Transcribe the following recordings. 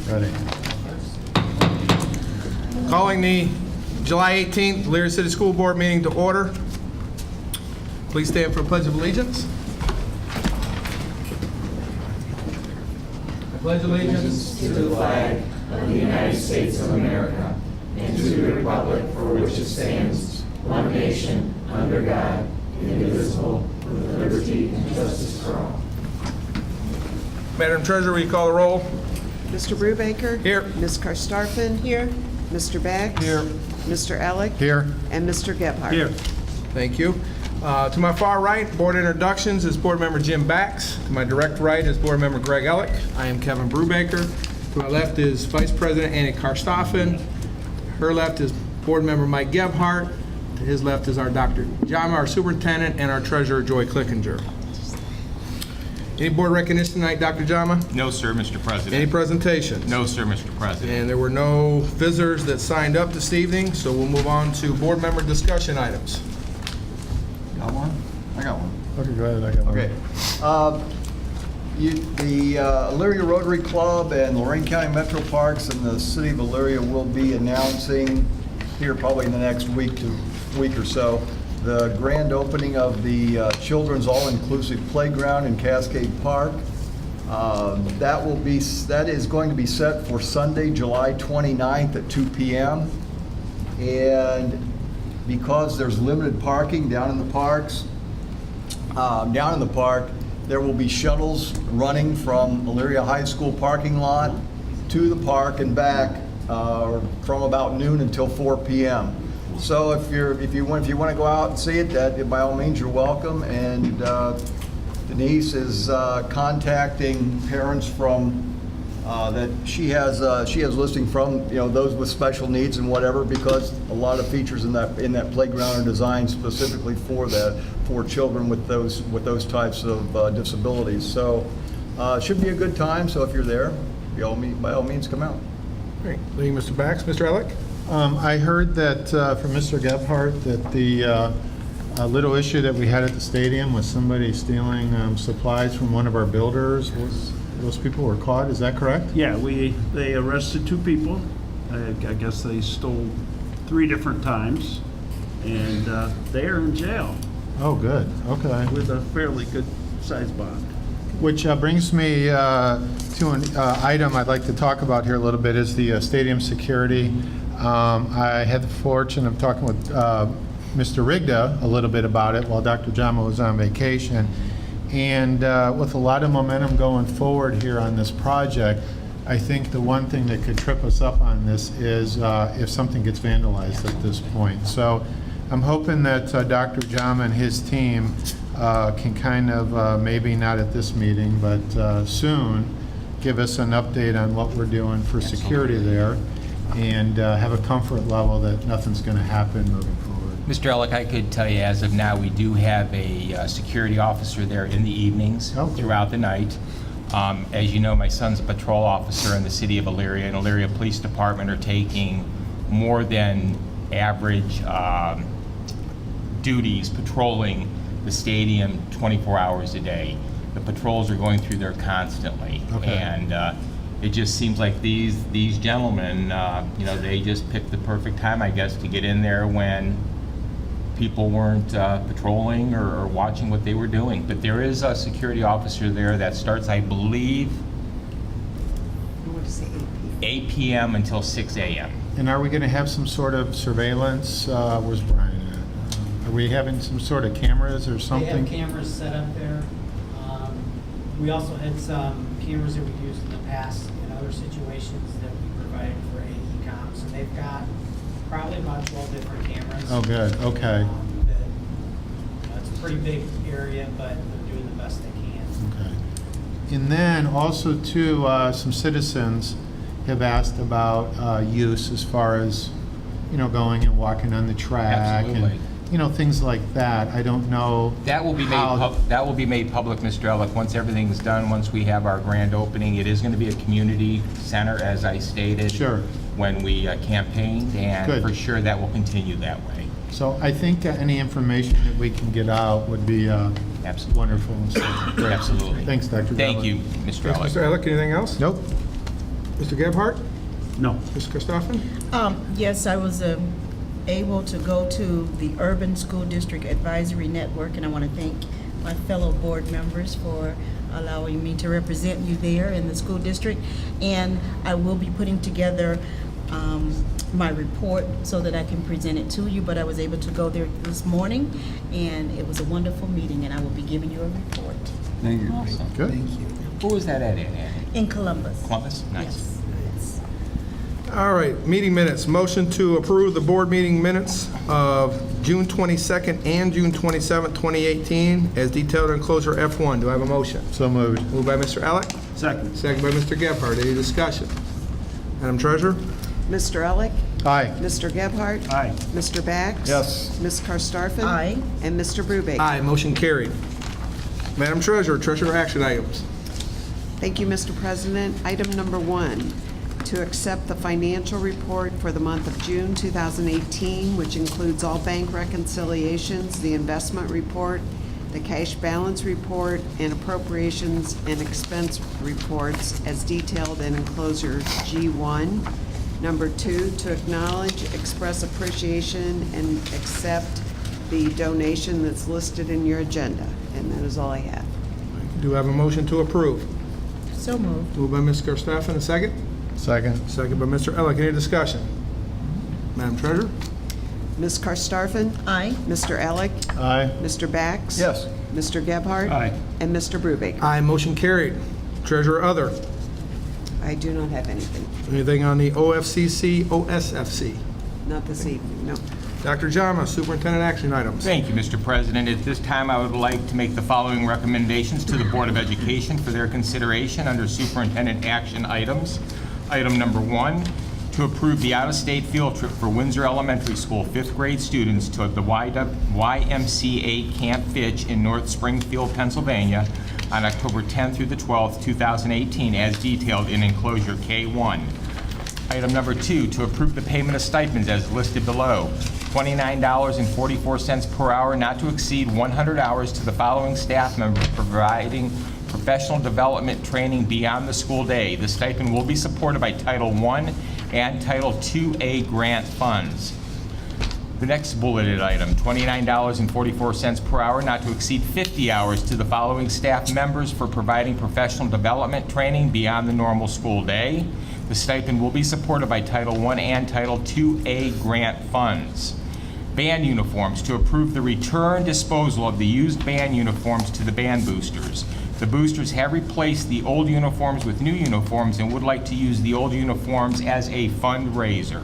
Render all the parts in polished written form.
Ready. Calling the July 18th Elyria City School Board meeting to order. Please stand for the Pledge of Allegiance. I pledge allegiance to the flag of the United States of America and to the republic for which it stands, one nation, under God, indivisible, with liberty and justice for all. Madam Treasurer, will you call the roll? Mr. Brubaker? Here. Ms. Karstafen? Here. Mr. Bax? Here. Mr. Elick? Here. And Mr. Gebhardt? Here. Thank you. To my far right, board introductions, is Board Member Jim Bax. To my direct right is Board Member Greg Elick. I am Kevin Brubaker. To my left is Vice President Annie Karstafen. Her left is Board Member Mike Gebhardt. To his left is our Dr. John, our Superintendent, and our Treasurer, Joy Clickinger. Any board recognition tonight, Dr. Jama? No, sir, Mr. President. Any presentations? No, sir, Mr. President. And there were no visitors that signed up this evening, so we'll move on to board member discussion items. Got one? I got one. Okay, go ahead. I got one. Okay. The Elyria Rotary Club and Lorraine County Metro Parks and the City of Elyria will be announcing here probably in the next week or so the grand opening of the Children's All-Inclusive Playground in Cascade Park. That is going to be set for Sunday, July 29th at 2 p.m. And because there's limited parking down in the parks, there will be shuttles running from Elyria High School parking lot to the park and back from about noon until 4 p.m. So if you want to go out and see it, that by all means you're welcome. And Denise is contacting parents from that she has listing from those with special needs and whatever, because a lot of features in that playground are designed specifically for children with those types of disabilities. So it should be a good time. So if you're there, by all means come out. Great. Thank you, Mr. Bax. Mr. Elick? I heard that from Mr. Gebhardt that the little issue that we had at the stadium was somebody stealing supplies from one of our builders. Those people were caught, is that correct? Yeah, they arrested 2 people. I guess they stole 3 different times, and they are in jail Oh, good, okay. with a fairly good size bond. Which brings me to an item I'd like to talk about here a little bit, is the stadium security. I had the fortune of talking with Mr. Rigda a little bit about it while Dr. Jama was on vacation. And with a lot of momentum going forward here on this project, I think the one thing that could trip us up on this is if something gets vandalized at this point. So I'm hoping that Dr. Jama and his team can kind of, maybe not at this meeting, but soon, give us an update on what we're doing for security there, and have a comfort level that nothing's going to happen moving forward. Mr. Elick, I could tell you as of now, we do have a security officer there in the evenings Oh, cool. throughout the night. As you know, my son's a patrol officer in the city of Elyria, and Elyria Police Department are taking more than average duties patrolling the stadium 24 hours a day. The patrols are going through there constantly. Okay. And it just seems like these gentlemen, they just picked the perfect time, I guess, to get in there when people weren't patrolling or watching what they were doing. But there is a security officer there that starts, I believe, I want to say 8 p.m. until 6 a.m. And are we going to have some sort of surveillance? Where's Brian at? Are we having some sort of cameras or They something? have cameras set up there. We also had some cameras that we used in the past in other situations that we provided for AECom. So they've got probably about 12 different cameras. Oh, good, okay. It's a pretty big area, but they're doing the best they can. Okay. And then also too, some citizens have asked about use as far as, going and walking on the track. Absolutely. And, things like that. I don't know. That will be made how- that will be made public, Mr. Elick, once everything's done, once we have our grand opening. It is going to be a community center, as I stated. Sure. When we campaigned, and Good. for sure that will continue that way. So I think any information that we can get out would be Absolutely. wonderful. And so, great. Absolutely. Thanks, Dr. Thank Dillon. you, Mr. Thanks, Elick. Mr. Elick. Anything else? Nope. Mr. Gebhardt? No. Ms. Karstoffen? Yes, I was able to go to the Urban School District Advisory Network, and I want to thank my fellow board members for allowing me to represent you there in the school district. And I will be putting together my report so that I can present it to you, but I was able to go there this morning, and it was a wonderful meeting, and I will be giving you a report. Awesome. Good. Who was that at, Andy? In Columbus. Columbus? Nice. Yes. Yes. All right, meeting minutes. Motion to approve the board meeting minutes of June 22nd and June 27th, 2018, as detailed in enclosure F1. Do I have a motion? So moved. Moved by Mr. Elick, Second. second by Mr. Gebhardt. Any discussion? Madam Treasurer? Mr. Elick? Aye. Mr. Gebhardt? Aye. Mr. Bax? Yes. Ms. Karstoffen? Aye. And Mr. Brubaker? Aye, motion carried. Madam Treasurer, treasurer action items. Thank you, Mr. President. Item number 1, to accept the financial report for the month of June 2018, which includes all bank reconciliations, the investment report, the cash balance report, and appropriations and expense reports as detailed in enclosure G1. Number 2, to acknowledge, express appreciation, and accept the donation that's listed in your agenda. And that is all I have. Do I have a motion to approve? So moved. Moved by Ms. Karstoffen, a second? Second. Second by Mr. Elick. Any discussion? Madam Treasurer? Ms. Karstoffen? Aye. Mr. Elick? Aye. Mr. Bax? Yes. Mr. Gebhardt? Aye. And Mr. Brubaker? Aye, motion carried. Treasurer other. I do not have anything. Anything on the OFCC, OSFC? Not this evening, no. Dr. Jama, superintendent action items. Thank you, Mr. President. At this time, I would like to make the following recommendations to the Board of Education for their consideration under superintendent action items. Item number 1, to approve the out-of-state field trip for Windsor Elementary School 5th grade students to the YMCA Camp Fitch in North Springfield, Pennsylvania on October 10th through the 12th, 2018, as detailed in enclosure K1. Item number 2, to approve the payment of stipends as listed below. $29.44 per hour, not to exceed 100 hours to the following staff members providing professional development training beyond the school day. The stipend will be supported by Title I and Title IIA grant funds. The next bulleted item, $29.44 per hour, not to exceed 50 hours to the following staff members for providing professional development training beyond the normal school day. The stipend will be supported by Title I and Title IIA grant funds. Band uniforms, to approve the return disposal of the used band uniforms to the band boosters. The boosters have replaced the old uniforms with new uniforms and would like to use the old uniforms as a fundraiser.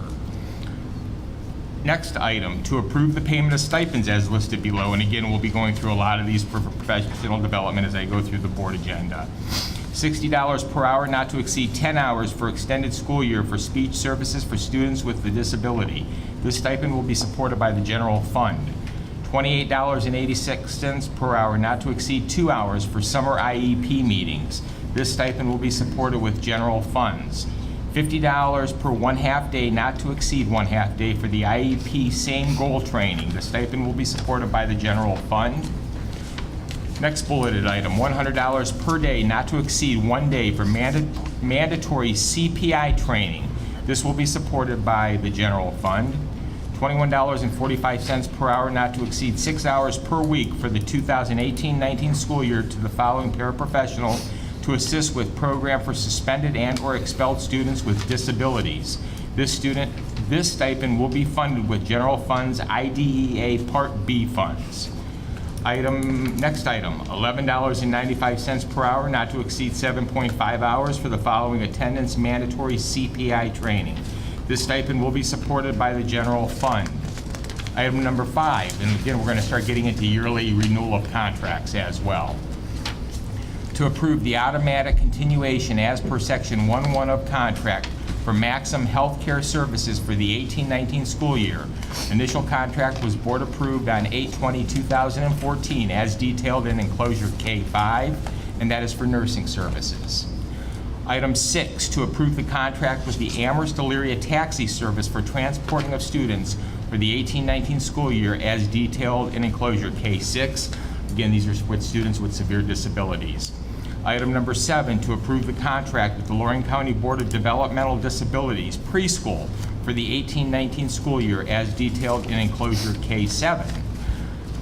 Next item, to approve the payment of stipends as listed below. And again, we'll be going through a lot of these for professional development as I go through the board agenda. $60 per hour, not to exceed 10 hours for extended school year for speech services for students with a disability. This stipend will be supported by the general fund. $28.86 per hour, not to exceed 2 hours for summer IEP meetings. This stipend will be supported with general funds. $50 per 1/2 day, not to exceed 1/2 day for the IEP same goal training. The stipend will be supported by the general fund. Next bulleted item, $100 per day, not to exceed 1 day for mandatory CPI training. This will be supported by the general fund. $21.45 per hour, not to exceed 6 hours per week for the 2018-19 school year to the following paraprofessional to assist with program for suspended and/or expelled students with disabilities. This stipend will be funded with general funds IDEA Part B funds. Next item, $11.95 per hour, not to exceed 7.5 hours for the following attendance mandatory CPI training. This stipend will be supported by the general fund. Item number 5, and again, we're going to start getting into yearly renewal of contracts as well. To approve the automatic continuation as per section 1.1 of contract for Maxim Healthcare Services for the 18-19 school year. Initial contract was board approved on 8/20/2014 as detailed in enclosure K5, and that is for nursing services. Item 6, to approve the contract with the Amherst Elyria Taxi Service for transporting of students for the 18-19 school year as detailed in enclosure K6. Again, these are with students with severe disabilities. Item number 7, to approve the contract with the Lorraine County Board of Developmental Disabilities preschool for the 18-19 school year as detailed in enclosure K7.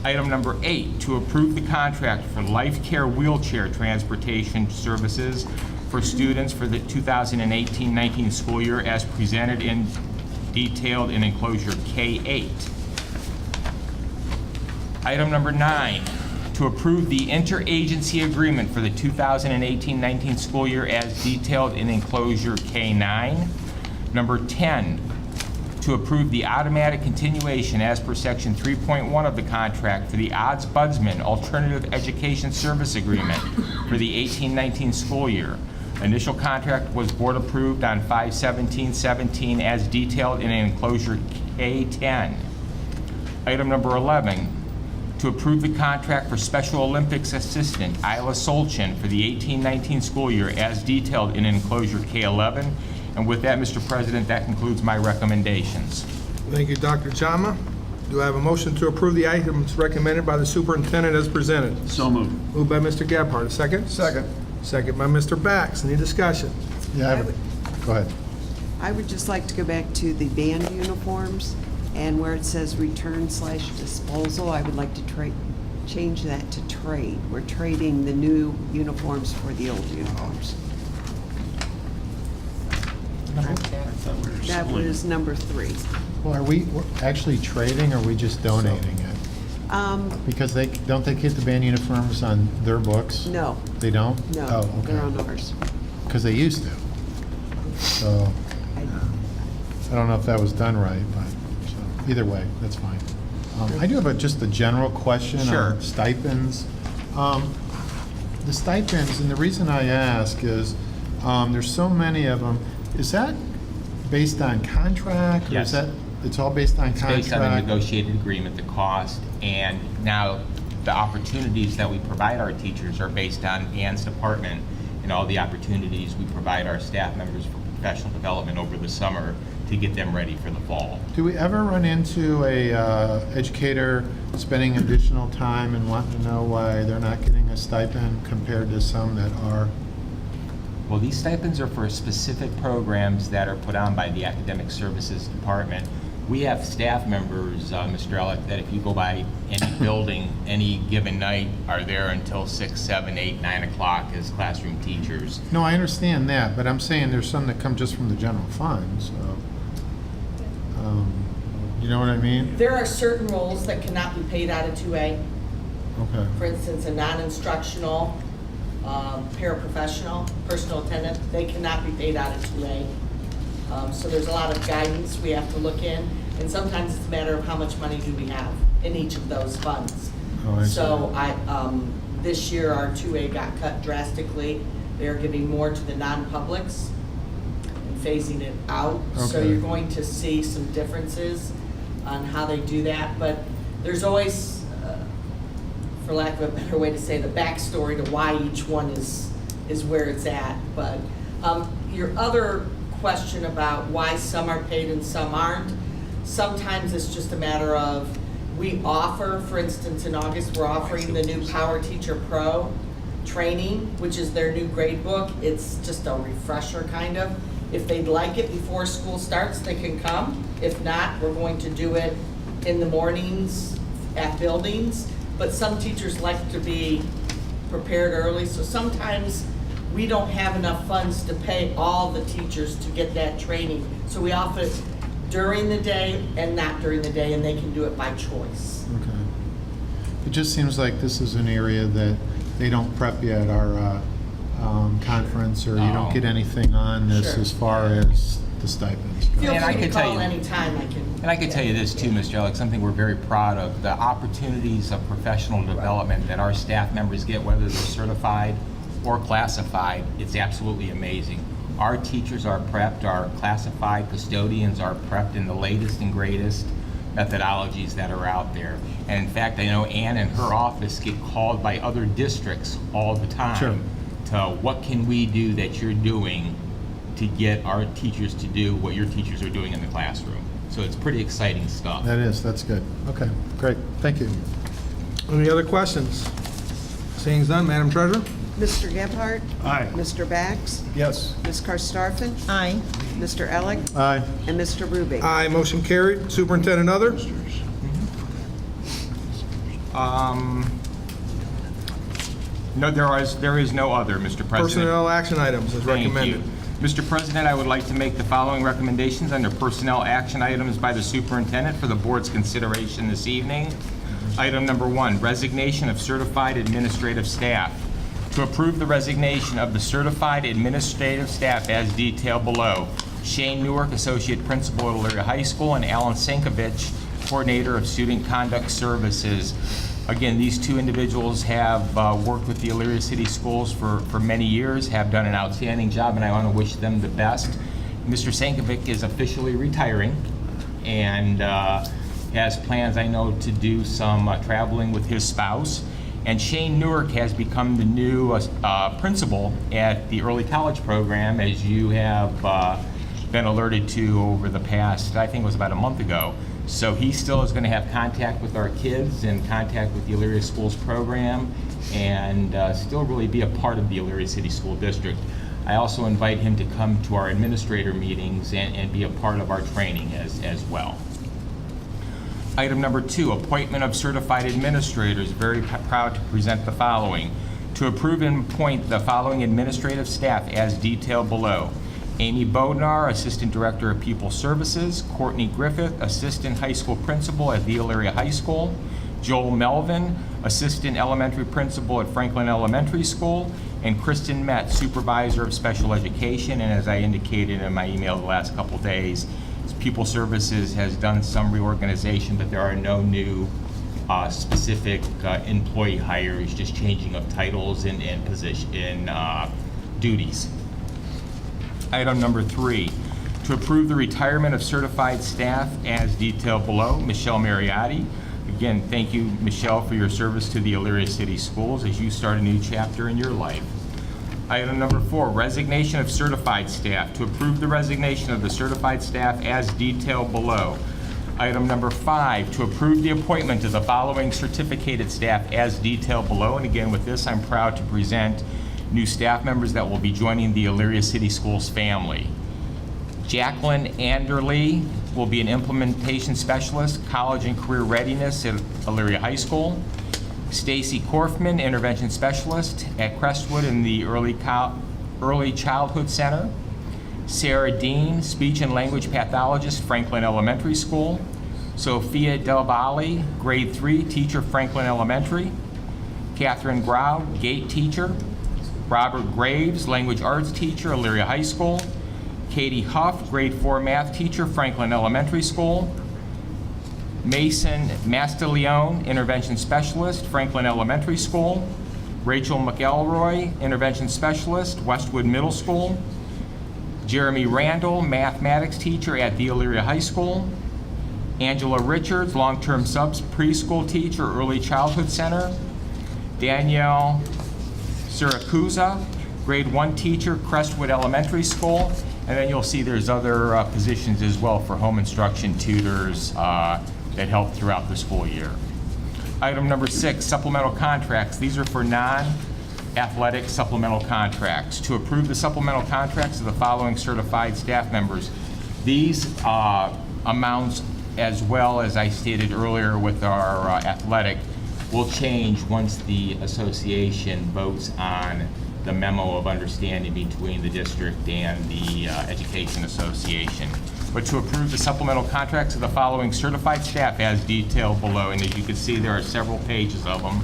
Item number 8, to approve the contract for life care wheelchair transportation services for students for the 2018-19 school year as presented in detailed in enclosure K8. Item number 9, to approve the interagency agreement for the 2018-19 school year as detailed in enclosure K9. Number 10, to approve the automatic continuation as per section 3.1 of the contract for the Odds Budsman Alternative Education Service Agreement for the 18-19 school year. Initial contract was board approved on 5/17/17 as detailed in enclosure K10. Item number 11, to approve the contract for Special Olympics assistant Isla Solchin for the 18-19 school year as detailed in enclosure K11. And with that, Mr. President, that concludes my recommendations. Thank you, Dr. Chama. Do I have a motion to approve the items recommended by the superintendent as presented? So moved. Moved by Mr. Gephardt. A second? Second. Second by Mr. Bax. Any discussion? Yeah, go ahead. I would just like to go back to the band uniforms, and where it says return/disposal, I would like to change that to trade. We're trading the new uniforms for the old uniforms. That was number 3. Well, are we actually trading, or are we just donating it? Because don't they get the band uniforms on their books? No, They don't? no, Oh, they're on okay. ours. Because they used to. So, I don't know if that was done right, but, so, either way, that's fine. I do have just a general question Sure. on stipends. The stipends, and the reason I ask is, there's so many of them. Is that based on contract? Or Yes. is that, it's all based on contract? Based on a negotiated agreement, the cost, and now the opportunities that we provide our teachers are based on Ann's department and all the opportunities we provide our staff members for professional development over the summer to get them ready for the fall. Do we ever run into a educator spending additional time and wanting to know why they're not getting a stipend compared to some that are? Well, these stipends are for specific programs that are put on by the Academic Services Department. We have staff members, Mr. Ellick, that if you go by any building, any given night, are there until 6, 7, 8, 9 o'clock as classroom teachers. No, I understand that, but I'm saying there's some that come just from the general fund, so, you know what I mean? There are certain roles that cannot be paid out of 2A. Okay. For instance, a non-instructional, paraprofessional, personal attendant, they cannot be paid out of 2A. So there's a lot of guidance we have to look in, and sometimes it's a matter of how much money do we have in each of those funds. Oh, I see. So this year our 2A got cut drastically. They're giving more to the non-publics and phasing it out. So Okay. you're going to see some differences on how they do that, but there's always, for lack of a better way to say, the backstory to why each one is where it's at. But your other question about why some are paid and some aren't, sometimes it's just a matter of, we offer, for instance, in August, we're offering the new Power Teacher Pro training, which is their new grade book. It's just a refresher, kind of. If they'd like it before school starts, they can come. If not, we're going to do it in the mornings at buildings. But some teachers like to be prepared early, so sometimes we don't have enough funds to pay all the teachers to get that training. So we offer it during the day and not during the day, and they can do it by choice. Okay. It just seems like this is an area that they don't prep you at our conference, or you don't get anything on this Sure. as far as the stipends go. Feel And I free to can tell call you- anytime, I can. And I can tell you this too, Mr. Ellick, something we're very proud of, the opportunities of professional development that our staff members get, whether they're certified or classified, it's absolutely amazing. Our teachers are prepped, our classified custodians are prepped in the latest and greatest methodologies that are out there. And in fact, I know Ann and her office get called by other districts all the time. Sure. To what can we do that you're doing to get our teachers to do what your teachers are doing in the classroom. So it's pretty exciting stuff. That's good. Okay, great, thank you. Any other questions? Seeing none, Madam Treasurer? Mr. Gebhardt? Aye. Mr. Bax? Yes. Ms. Karstafen? Aye. Mr. Elick? Aye. And Mr. Ruble? Aye, motion carried. Superintendent, other? No, there is no other, Mr. President. Personnel action items as Thank recommended. you. Mr. President, I would like to make the following recommendations under personnel action items by the superintendent for the board's consideration this evening. Item number 1, resignation of certified administrative staff. To approve the resignation of the certified administrative staff as detailed below. Shane Newark, Associate Principal at Elyria High School, and Alan Sankovich, Coordinator of Student Conduct Services. Again, these two individuals have worked with the Elyria City Schools for many years, have done an outstanding job, and I want to wish them the best. Mr. Sankovic is officially retiring and has plans, I know, to do some traveling with his spouse. And Shane Newark has become the new principal at the early college program, as you have been alerted to over the past, I think it was about a month ago. So he still is going to have contact with our kids and contact with the Elyria Schools program and still really be a part of the Elyria City School District. I also invite him to come to our administrator meetings and be a part of our training as well. Item number 2, appointment of certified administrators. Very proud to present the following. To approve and appoint the following administrative staff as detailed below. Amy Bodnar, Assistant Director of Pupil Services. Courtney Griffith, Assistant High School Principal at the Elyria High School. Joel Melvin, Assistant Elementary Principal at Franklin Elementary School. And Kristen Metz, Supervisor of Special Education. And as I indicated in my email the last couple days, Pupil Services has done some reorganization, but there are no new specific employee hires, just changing of titles and position duties. Item number 3, to approve the retirement of certified staff as detailed below. Michelle Mariotti. Again, thank you, Michelle, for your service to the Elyria City Schools as you start a new chapter in your life. Item number 4, resignation of certified staff. To approve the resignation of the certified staff as detailed below. Item number 5, to approve the appointment of the following certificated staff as detailed below. And again, with this, I'm proud to present new staff members that will be joining the Elyria City Schools family. Jacqueline Anderley will be an implementation specialist, college and career readiness at Elyria High School. Stacy Korfman, intervention specialist at Crestwood in the Early Childhood Center. Sarah Dean, speech and language pathologist, Franklin Elementary School. Sophia Del Valle, grade 3, teacher, Franklin Elementary. Catherine Grau, gate teacher. Robert Graves, language arts teacher, Elyria High School. Katie Huff, grade 4 math teacher, Franklin Elementary School. Mason Mastileone, intervention specialist, Franklin Elementary School. Rachel McElroy, intervention specialist, Westwood Middle School. Jeremy Randall, mathematics teacher at the Elyria High School. Angela Richards, long-term subs preschool teacher, Early Childhood Center. Danielle Siracusa, grade 1 teacher, Crestwood Elementary School. And then you'll see there's other positions as well for home instruction tutors that help throughout the school year. Item number 6, supplemental contracts. These are for non-athletic supplemental contracts. To approve the supplemental contracts of the following certified staff members. These amounts, as well as I stated earlier with our athletic, will change once the association votes on the memo of understanding between the district and the Education Association. But to approve the supplemental contracts of the following certified staff as detailed below, and as you can see, there are several pages of them.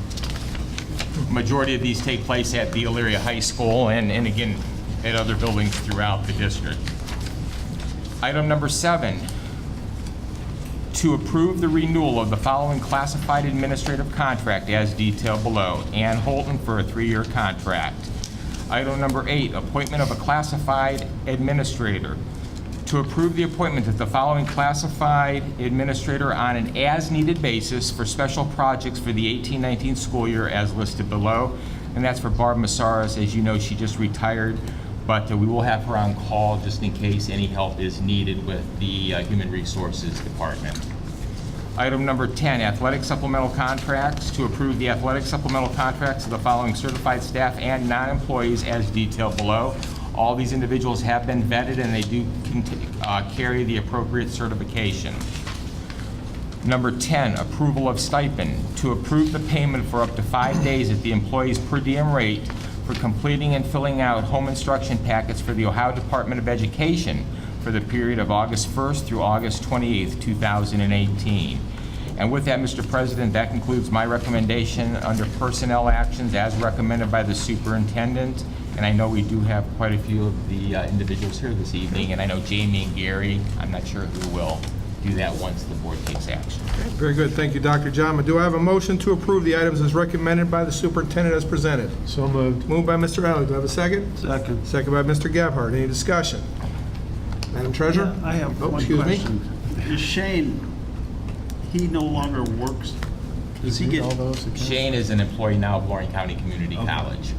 Majority of these take place at the Elyria High School and again, at other buildings throughout the district. Item number 7, to approve the renewal of the following classified administrative contract as detailed below. Ann Holton for a 3-year contract. Item number 8, appointment of a classified administrator. To approve the appointment of the following classified administrator on an as-needed basis for special projects for the 18-19 school year as listed below. And that's for Barb Massaras. As you know, she just retired, but we will have her on call just in case any help is needed with the Human Resources Department. Item number 10, athletic supplemental contracts, to approve the athletic supplemental contracts of the following certified staff and non-employees as detailed below. All these individuals have been vetted and they do carry the appropriate certification. Number 10, approval of stipend, to approve the payment for up to 5 days at the employee's per diem rate for completing and filling out home instruction packets for the Ohio Department of Education for the period of August 1st through August 28th, 2018. And with that, Mr. President, that concludes my recommendation under personnel actions as recommended by the superintendent. And I know we do have quite a few of the individuals here this evening, and I know Jamie and Gary, I'm not sure who will do that once the board takes action. Very good, thank you, Dr. Jama. Do I have a motion to approve the items as recommended by the superintendent as presented? So moved. Moved by Mr. Elliott. Do I have a second? Second. Second by Mr. Gebhardt. Any discussion? Madam Treasurer? I have Oh, one excuse me. question. Is Shane, he no longer works? Does he Read get, all those again? Shane is an employee now of Lorraine County Community College,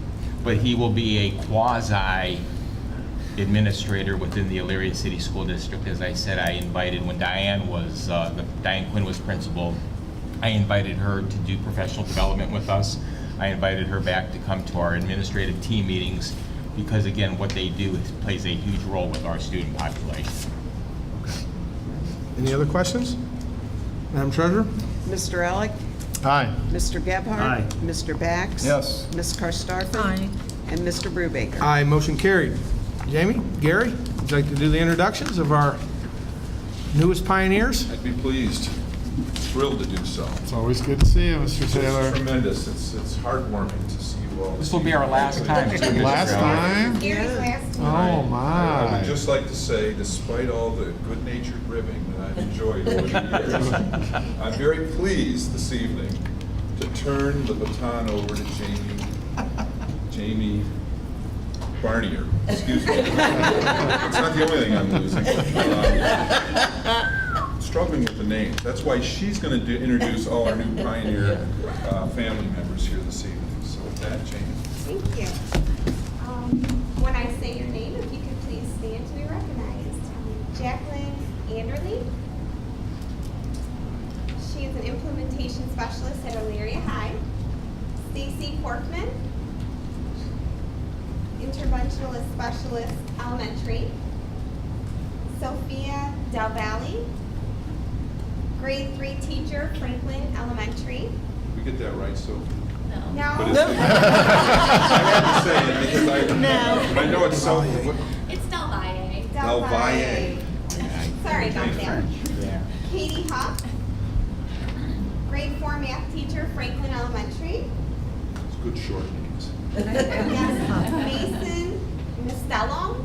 but he will be a quasi-administrator within the Elyria City School District. As I said, I invited, when Diane Quinn was principal, I invited her to do professional development with us. I invited her back to come to our administrative team meetings because, again, what they do plays a huge role with our student population. Any other questions? Madam Treasurer? Mr. Elick? Aye. Mr. Gebhardt? Aye. Mr. Bax? Yes. Ms. Karstafen? Aye. And Mr. Brubaker? Aye, motion carried. Jamie, Gary, would you like to do the introductions of our newest pioneers? I'd be pleased, thrilled to do so. It's always good to see you, Mr. It's Taylor. tremendous. It's heartwarming to see you all. This will be our last time. too, Mr. Last Allen. time? Oh, I my. would just like to say, despite all the good-natured ribbing that I've enjoyed over the years, I'm very pleased this evening to turn the baton over to Jamie Barnier, excuse me. It's not the only thing I'm losing. Struggling with the names. That's why she's going to introduce all our new Pioneer family members here this evening. So with that, Jamie. Thank you. When I say your name, if you could please stand to be recognized. Jacqueline Anderly. She is an implementation specialist at Elyria High. Stacy Corkman, interventionalist specialist, elementary. Sophia Del Valle, grade 3 teacher, Franklin Elementary. We get that right, so. No. But it's, I have to say it because I know it's so. It's Del Valle. Del Valle. Sorry about that. Katie Huff, grade 4 math teacher, Franklin Elementary. It's good short names. Mason Mastellum.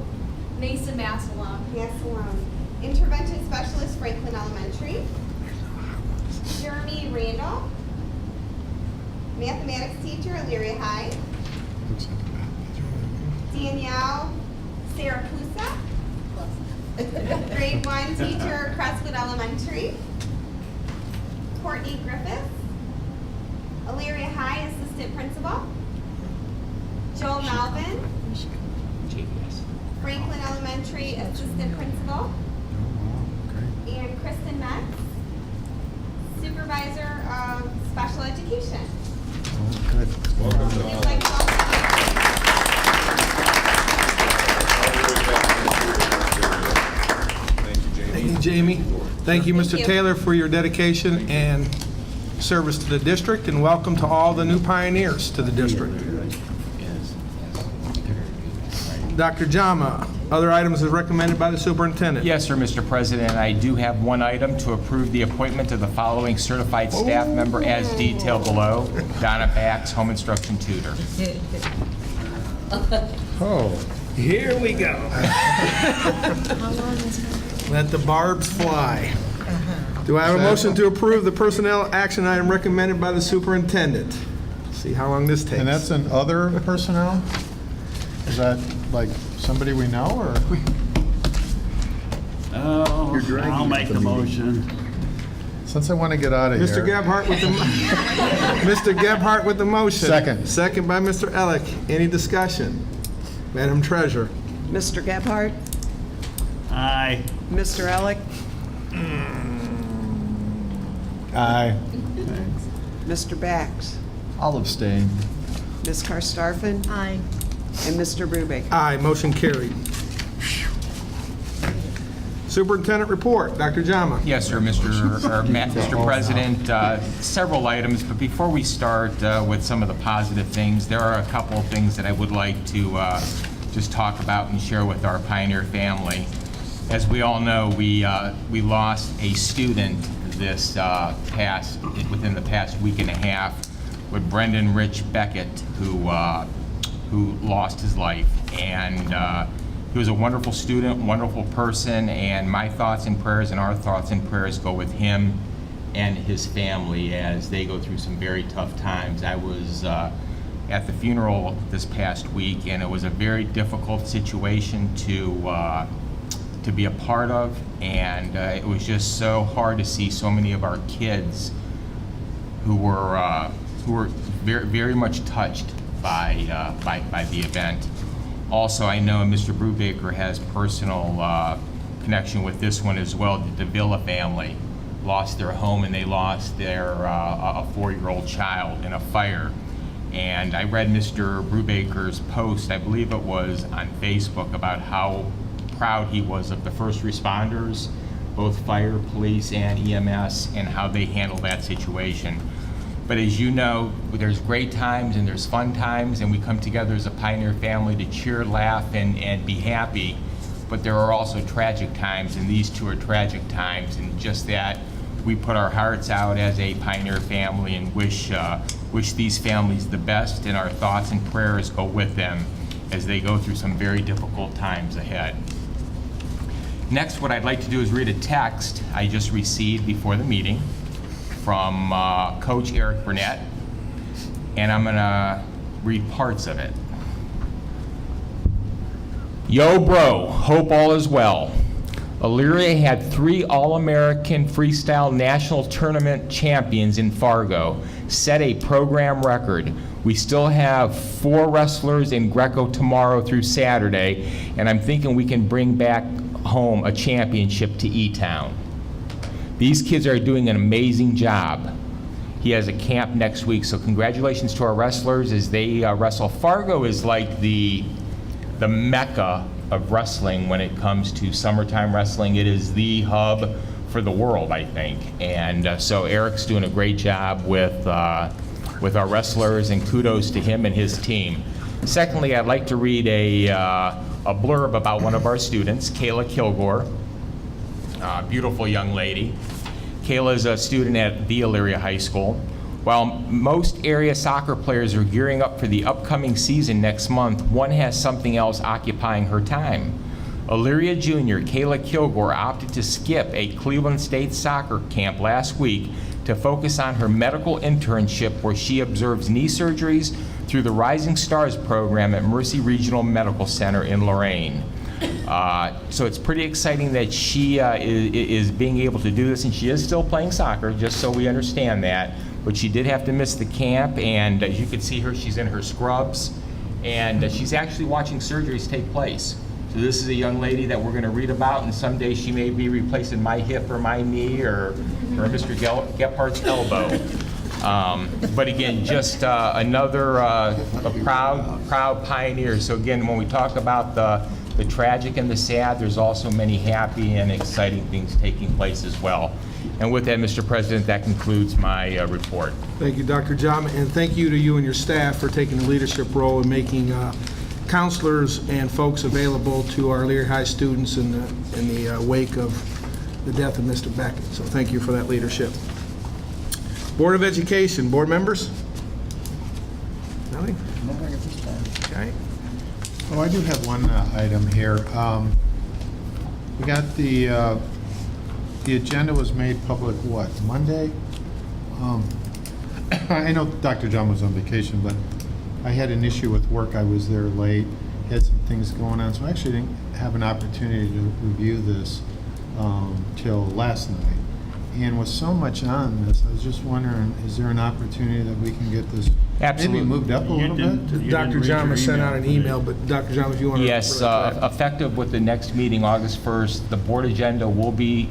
Mason Massalone. Mastellum. Intervention specialist, Franklin Elementary. Jeremy Randall, mathematics teacher, Elyria High. Danielle Saracusa, grade 1 teacher, Crestwood Elementary. Courtney Griffith, Elyria High assistant principal. Joel Malvin, Franklin Elementary assistant principal. And Kristen Metz, supervisor of special education. Welcome to We'd all. like to Thank you, Jamie. Thank you, Jamie. Thank you, Mr. you. Taylor, for your dedication and service to the district, and welcome to all the new pioneers to the district. Dr. Jama, other items as recommended by the superintendent. Yes, sir, Mr. President. I do have one item to approve the appointment of the following certified staff member as detailed below. Donna Bax, home instruction tutor. Oh. Here we go. Let the barbs fly. Do I have a motion to approve the personnel action item recommended by the superintendent? See how long this takes. And that's in other personnel? Is that like somebody we know, or? oh, I'll make the motion. Since I want to get out of here. Mr. Gebhardt with the, Mr. Gebhardt with the motion. Second. Second by Mr. Elick. Any discussion? Madam Treasurer. Mr. Gebhardt? Aye. Mr. Elick? Aye. Mr. Bax? I'll abstain. Ms. Karstafen? Aye. And Mr. Brubaker? Aye, motion carried. Superintendent report, Dr. Jama. Yes, sir, Mr. President. Several items, but before we start with some of the positive things, there are a couple of things that I would like to just talk about and share with our Pioneer family. As we all know, we lost a student within the past week and a half with Brendan Rich Beckett, who lost his life. And he was a wonderful student, wonderful person, and my thoughts and prayers and our thoughts and prayers go with him and his family as they go through some very tough times. I was at the funeral this past week, and it was a very difficult situation to be a part of, and it was just so hard to see so many of our kids who were very, very much touched by the event. Also, I know Mr. Brubaker has personal connection with this one as well. The Davila family lost their home, and they lost their a 4-year-old child in a fire. And I read Mr. Brubaker's post, I believe it was on Facebook, about how proud he was of the first responders, both fire, police, and EMS, and how they handled that situation. But as you know, there's great times and there's fun times, and we come together as a Pioneer family to cheer, laugh, and be happy. But there are also tragic times, and these two are tragic times, and just that we put our hearts out as a Pioneer family and wish these families the best, and our thoughts and prayers go with them as they go through some very difficult times ahead. Next, what I'd like to do is read a text I just received before the meeting from Coach Eric Burnett, and I'm gonna read parts of it. Yo, bro, hope all is well. Elyria had 3 All-American Freestyle National Tournament champions in Fargo, set a program record. We still have 4 wrestlers in Greco tomorrow through Saturday, and I'm thinking we can bring back home a championship to E-Town. These kids are doing an amazing job. He has a camp next week, so congratulations to our wrestlers as they wrestle. Fargo is like the mecca of wrestling when it comes to summertime wrestling. It is the hub for the world, I think. And so Eric's doing a great job with our wrestlers, and kudos to him and his team. Secondly, I'd like to read a blurb about one of our students, Kayla Kilgore, a beautiful young lady. Kayla is a student at the Elyria High School. While most area soccer players are gearing up for the upcoming season next month, one has something else occupying her time. Elyria junior Kayla Kilgore opted to skip a Cleveland State soccer camp last week to focus on her medical internship, where she observes knee surgeries through the Rising Stars program at Mercy Regional Medical Center in Lorain. So it's pretty exciting that she is being able to do this, and she is still playing soccer, just so we understand that. But she did have to miss the camp, and as you can see her, she's in her scrubs, and she's actually watching surgeries take place. So this is a young lady that we're going to read about, and someday she may be replacing my hip or my knee or Mr. Gephardt's elbow. But again, just another a proud pioneer. So again, when we talk about the tragic and the sad, there's also many happy and exciting things taking place as well. And with that, Mr. President, that concludes my report. Thank you, Dr. Jama, and thank you to you and your staff for taking a leadership role in making counselors and folks available to our Elyria High students in the wake of the death of Mr. Beckett. So thank you for that leadership. Board of Education, board members? Nothing? Okay. Oh, I do have one item here. We got the agenda was made public, what, Monday? I know Dr. John was on vacation, but I had an issue with work. I was there late, had some things going on, so I actually didn't have an opportunity to review this till last night. And with so much on this, I was just wondering, is there an opportunity that we can get this Absolutely. maybe moved up a little bit? Dr. Jama sent out an email, but Dr. Jama, if you want to... Yes, effective with the next meeting, August 1st, the board agenda will be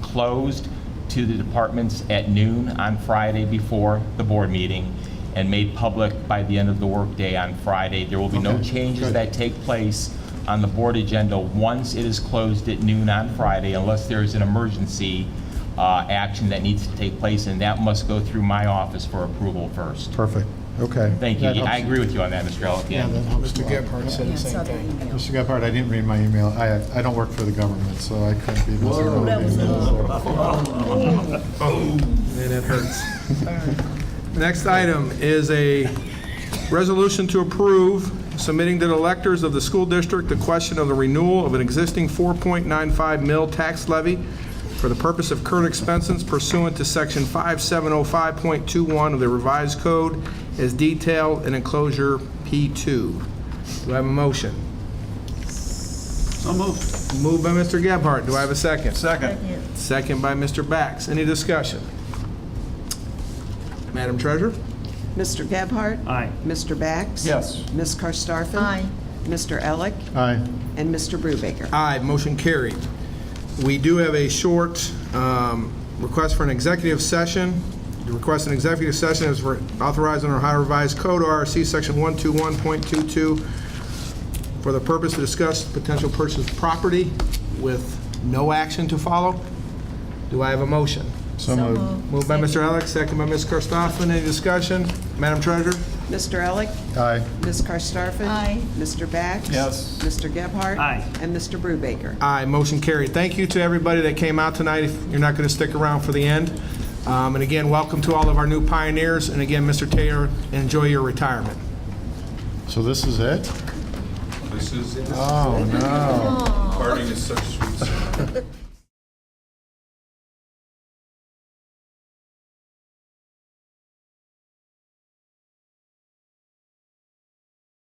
closed to the departments at noon on Friday before the board meeting and made public by the end of the workday on Friday. There will be no Okay, changes good. that take place on the board agenda once it is closed at noon on Friday, unless there is an emergency action that needs to take place, and that must go through my office for approval first. Perfect, okay. Thank you. That helps. I agree with you on that, Mr. Elliott. Yeah, that helps a Mr. lot. Gebhardt said Yeah, the I saw same the thing. email. Mr. Gephardt, I didn't read my email. I don't work for the government, so I couldn't be Whoa. That was Man, it hurts. Next item is a resolution to approve submitting to the electors of the school district the question of the renewal of an existing 4.95 mil tax levy for the purpose of current expenses pursuant to Section 5705.21 of the revised code as detailed in enclosure P2. Do I have a motion? So moved. Moved by Mr. Gebhardt. Do I have a second? Second. Second by Mr. Bax. Any discussion? Madam Treasurer? Mr. Gebhardt? Aye. Mr. Bax? Yes. Ms. Karstafen? Aye. Mr. Elick? Aye. And Mr. Brubaker? Aye, motion carried. We do have a short request for an executive session. The request an executive session is authorized under Ohio Revised Code, ORC Section 121.22, for the purpose to discuss potential purchase of property with no action to follow. Do I have a motion? So moved. Moved by Mr. Elick, second by Ms. Karstoffen. Any discussion? Madam Treasurer? Mr. Elick? Aye. Ms. Karstafen? Aye. Mr. Bax? Yes. Mr. Gebhardt? Aye. And Mr. Brubaker? Aye, motion carried. Thank you to everybody that came out tonight. If you're not going to stick around for the end. And again, welcome to all of our new pioneers. And again, Mr. Taylor, enjoy your retirement. So this is it? This is, Oh, no. parting is such sweet.